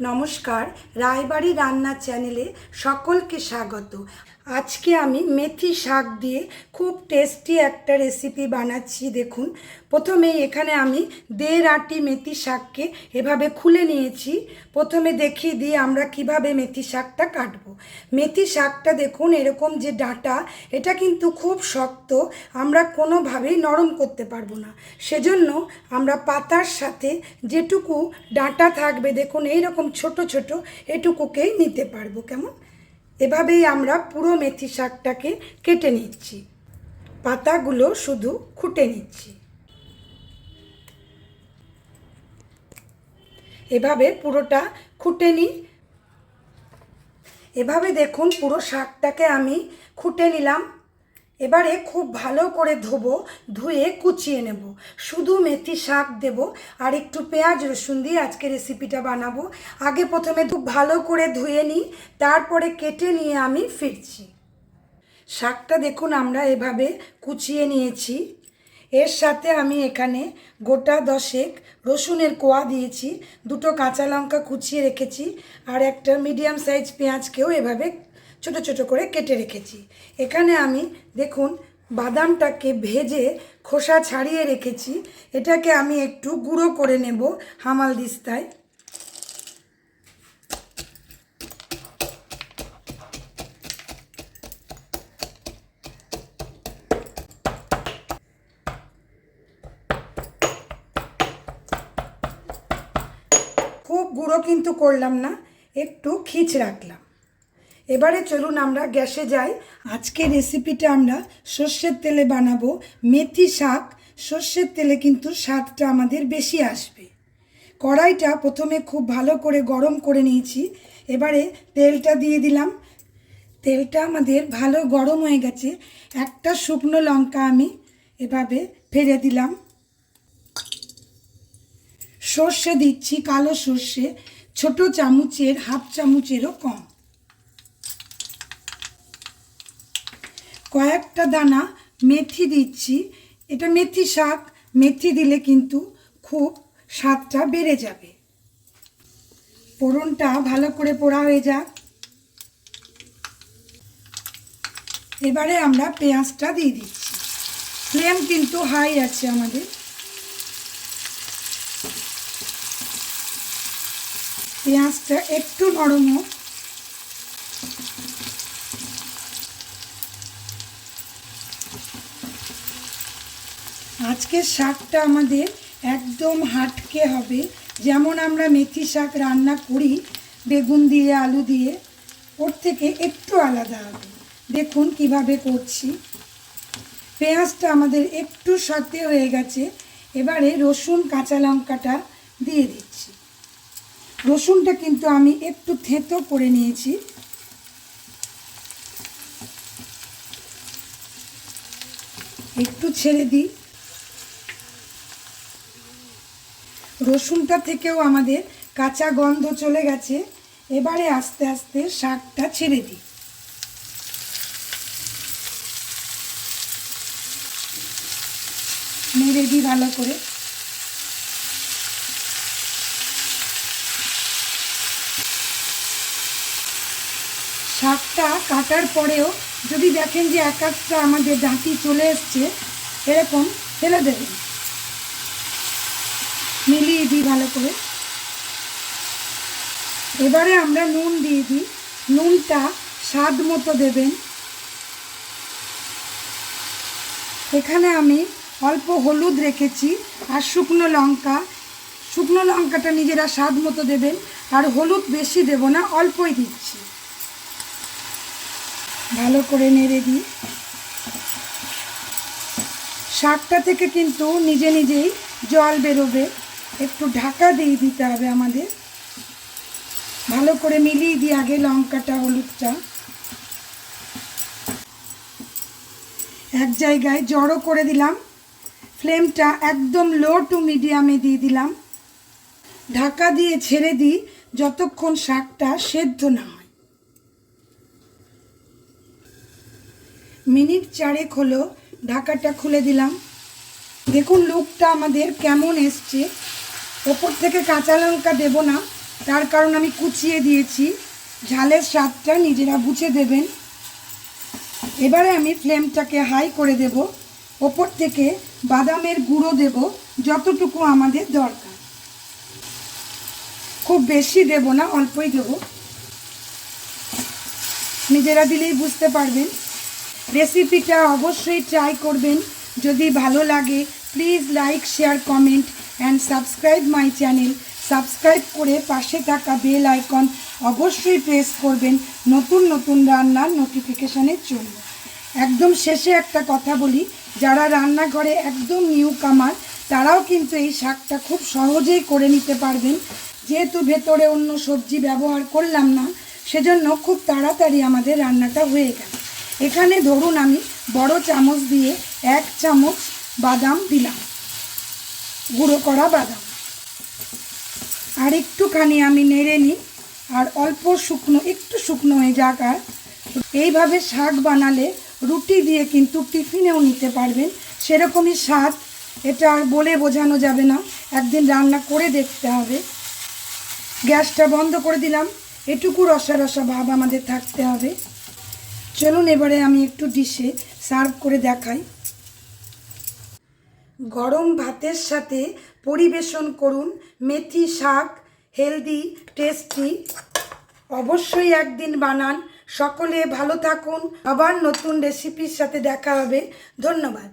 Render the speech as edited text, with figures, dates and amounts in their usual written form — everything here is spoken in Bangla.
নমস্কার, রায়বাড়ি রান্নার চ্যানেলে সকলকে স্বাগত। আজকে আমি মেথি শাক দিয়ে খুব টেস্টি একটা রেসিপি বানাচ্ছি। দেখুন, প্রথমে এখানে আমি 1.5 আঁটি মেথি শাককে এভাবে খুলে নিয়েছি। প্রথমে দেখিয়ে দিই আমরা কিভাবে মেথি শাকটা কাটবো। মেথি শাকটা দেখুন, এরকম যে ডাঁটা, এটা কিন্তু খুব শক্ত, আমরা কোনোভাবেই নরম করতে পারবো না। সেজন্য আমরা পাতার সাথে যেটুকু ডাঁটা থাকবে, দেখুন এইরকম ছোট ছোট, এটুকুকেই নিতে পারবো। কেমন, এভাবেই আমরা পুরো মেথি শাকটাকে কেটে নিচ্ছি, পাতাগুলো শুধু খুঁটে নিচ্ছি। এভাবে পুরোটা খুঁটে নিই। এভাবে দেখুন পুরো শাকটাকে আমি খুঁটে নিলাম। এবারে খুব ভালো করে ধুয়ে কুচিয়ে নেব। শুধু মেথি শাক দেব আর একটু পেঁয়াজ রসুন দিয়ে আজকে রেসিপিটা বানাবো। আগে প্রথমে খুব ভালো করে ধুয়ে নিই, তারপরে কেটে নিয়ে আমি ফিরছি। শাকটা দেখুন আমরা এভাবে কুচিয়ে নিয়েছি। এর সাথে আমি এখানে গোটা 10 রসুনের কোয়া দিয়েছি, 2টো কাঁচা লঙ্কা কুচিয়ে রেখেছি, আর একটা মিডিয়াম সাইজ পেঁয়াজকেও এভাবে ছোট ছোট করে কেটে রেখেছি। এখানে আমি দেখুন বাদামটাকে ভেজে খোসা ছাড়িয়ে রেখেছি। এটাকে আমি একটু গুঁড়ো করে নেব হামালদিস্তায়। খুব গুঁড়ো কিন্তু করলাম না, একটু খিঁচ রাখলাম। এবারে চলুন আমরা গ্যাসে যাই। আজকে রেসিপিটা আমরা সর্ষের তেলে বানাবো। মেথি শাক সর্ষের তেলে কিন্তু স্বাদটা আমাদের বেশি আসবে। কড়াইটা প্রথমে খুব ভালো করে গরম করে নিয়েছি। এবারে তেলটা দিয়ে দিলাম। তেলটা আমাদের ভালো গরম হয়ে গেছে। একটা শুকনো লঙ্কা আমি এভাবে ফেলে দিলাম। সর্ষে দিচ্ছি, কালো সর্ষে, ছোট চামচের হাফ চামচেরও কম। কয়েকটা দানা মেথি দিচ্ছি। এটা মেথি শাক, মেথি দিলে কিন্তু খুব স্বাদটা বেড়ে যাবে। ফোড়নটা ভালো করে পোড়া হয়ে যাক। এবারে আমরা পেঁয়াজটা দিয়ে দিচ্ছি। ফ্লেম কিন্তু হাই আছে আমাদের। পেঁয়াজটা একটু নরম হোক। আজকের শাকটা আমাদের একদম হাটকে হবে, যেমন আমরা মেথি শাক রান্না করি বেগুন দিয়ে আলু দিয়ে, ওর থেকে একটু আলাদা হবে। দেখুন কিভাবে করছি। পেঁয়াজটা আমাদের একটু সতে হয়ে গেছে। এবারে রসুন কাঁচা লঙ্কাটা দিয়ে দিচ্ছি। রসুনটা কিন্তু আমি একটু থেঁতো করে নিয়েছি। একটু ছেড়ে দিই। রসুনটা থেকেও আমাদের কাঁচা গন্ধ চলে গেছে। এবারে আস্তে আস্তে শাকটা ছেড়ে দিই। নেড়ে দিই ভালো করে। শাকটা কাটার পরেও যদি দেখেন যে এক একটা আমাদের ডাঁটি চলে এসছে, এরকম ফেলে দেবেন। মিলিয়ে দিই ভালো করে। এবারে আমরা নুন দিয়ে দিই। নুনটা স্বাদ মতো দেবেন। এখানে আমি অল্প হলুদ রেখেছি আর শুকনো লঙ্কা। শুকনো লঙ্কাটা নিজেরা স্বাদ মতো দেবেন, আর হলুদ বেশি দেব না, অল্পই দিচ্ছি। ভালো করে নেড়ে দিই। শাকটা থেকে কিন্তু নিজে নিজেই জল বেরোবে, একটু ঢাকা দিয়ে দিতে হবে আমাদের। ভালো করে মিলিয়ে দিই আগে লঙ্কাটা হলুদটা। এক জায়গায় জড়ো করে দিলাম। ফ্লেমটা একদম লো টু মিডিয়ামে দিয়ে দিলাম। ঢাকা দিয়ে ছেড়ে দিই যতক্ষণ শাকটা সেদ্ধ না হয়। মিনিট 4 হলো, ঢাকাটা খুলে দিলাম। দেখুন লুকটা আমাদের কেমন এসছে। ওপর থেকে কাঁচা লঙ্কা দেব না, তার কারণ আমি কুচিয়ে দিয়েছি। ঝালের স্বাদটা নিজেরা বুঝে দেবেন। এবারে আমি ফ্লেমটাকে হাই করে দেব। ওপর থেকে বাদামের গুঁড়ো দেব যতটুকু আমাদের দরকার, খুব বেশি দেব না, অল্পই দেব। নিজেরা দিলেই বুঝতে পারবেন। রেসিপিটা অবশ্যই ট্রাই করবেন। যদি ভালো লাগে please like, share, comment and subscribe my channel. Subscribe করে পাশে থাকা বেল আইকন অবশ্যই প্রেস করবেন নতুন নতুন রান্নার নোটিফিকেশানের জন্য। একদম শেষে একটা কথা বলি, যারা রান্নাঘরে একদম নিউ কামার তারাও কিন্তু এই শাকটা খুব সহজেই করে নিতে পারবেন। যেহেতু ভেতরে অন্য সবজি ব্যবহার করলাম না, সেজন্য খুব তাড়াতাড়ি আমাদের রান্নাটা হয়ে গেল। এখানে ধরুন আমি বড় চামচ দিয়ে 1 চামচ বাদাম দিলাম, গুঁড়ো করা বাদাম। আর একটুখানি আমি নেড়ে নিই, আর অল্প শুকনো, একটু শুকনো হয়ে যাক। আর এইভাবে শাক বানালে রুটি দিয়ে কিন্তু টিফিনেও নিতে পারবেন, সেরকমই স্বাদ। এটা আর বলে বোঝানো যাবে না, একদিন রান্না করে দেখতে হবে। গ্যাসটা বন্ধ করে দিলাম। এটুকু রসা রসা ভাব আমাদের থাকতে হবে। চলুন এবারে আমি একটু ডিশে সার্ভ করে দেখাই। গরম ভাতের সাথে পরিবেশন করুন মেথি শাক, হেলদি, টেস্টি। অবশ্যই একদিন বানান। সকলে ভালো থাকুন। আবার নতুন রেসিপির সাথে দেখা হবে। ধন্যবাদ।